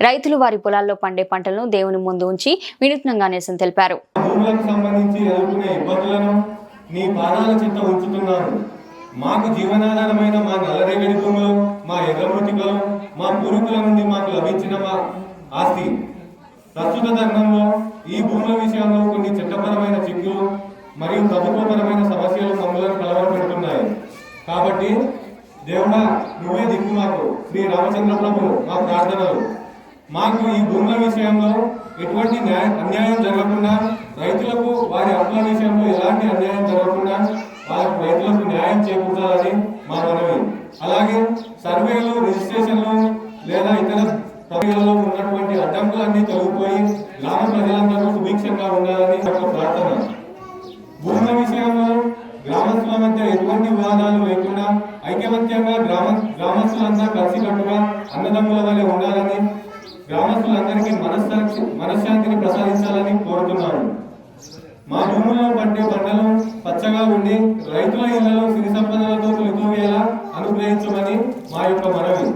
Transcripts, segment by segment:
రైతులు వారి పొలాల్లో పండే పంటలను దేవుని ముందు ఉంచి వినూత్నంగా నిరసన తెలిపారు. మాకు జీవనాధారమైన మా నల్లరేగడి భూములు, మా ఎర్రమృతికలు, మా పూర్వీకుల నుండి మాకు లభించిన మా ఆస్తి. ప్రస్తుత తరుణంలో ఈ భూముల విషయంలో కొన్ని చట్టపరమైన చిక్కులు మరియు ప్రభుత్వపరమైన సమస్యలు మమ్మల్ని కలవరపెడుతున్నాయి. కాబట్టి దేవుడా, నువ్వే దిక్కు మాకు. శ్రీ రామచంద్ర ప్రభు మా ప్రార్థనలు. మాకు ఈ భూముల విషయంలో ఎటువంటి అన్యాయం జరగకుండా, రైతులకు వారి హక్కుల విషయంలో ఎలాంటి అన్యాయం జరగకుండా రైతులకు న్యాయం చేకూర్చాలని మా మనవి. అలాగే సర్వేలు, రిజిస్ట్రేషన్లు లేదా ఇతర ప్రక్రియలలో ఉన్నటువంటి అడ్డంకులన్నీ తొలగిపోయి గ్రామ ప్రజలందరూ సుభిక్షంగా ఉండాలని ఒక ప్రార్థన. భూముల విషయంలో గ్రామస్తుల మధ్య ఎటువంటి వివాదాలు లేకుండా ఐకమత్యంగా గ్రామస్తులంతా కలిసికట్టుగా అన్నదమ్ముల వలె ఉండాలని, గ్రామస్తులందరికీ మనశ్శాంతిని ప్రసాదించాలని కోరుతున్నాను. మా భూముల్లో పండే పంటలు పచ్చగా ఉండి రైతుల ఇళ్లలో సిరి సంపదలతో తొలితూగేలా అనుగ్రహించమని మా యొక్క మనవి.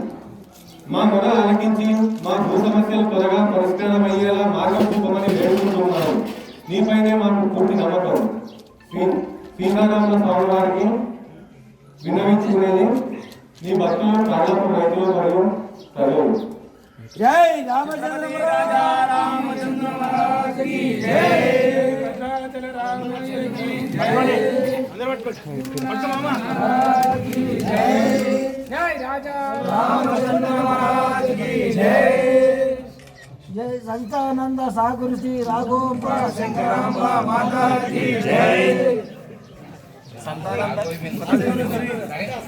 మా మొర ఆలకించి మా భూ సమస్యలు త్వరగా పరిష్కారమయ్యేలా మార్గం చూపమని వేడుకుంటున్నాను. నీపైనే మాకు పూర్తి నమ్మకం. సీతారాముల స్వామి వారికి విన్నవించుకునేది నీ భక్తులు, కాళ్ళపు రైతులు మరియు ప్రజలు. జై రామచంద్ర రాజా రామచంద్ర మహారాజ్ की जय जय राजा रामचंद्र महाराज की जय जय संतानंद सागर श्री राघोपा शंकरांबा माता की जय संतानंद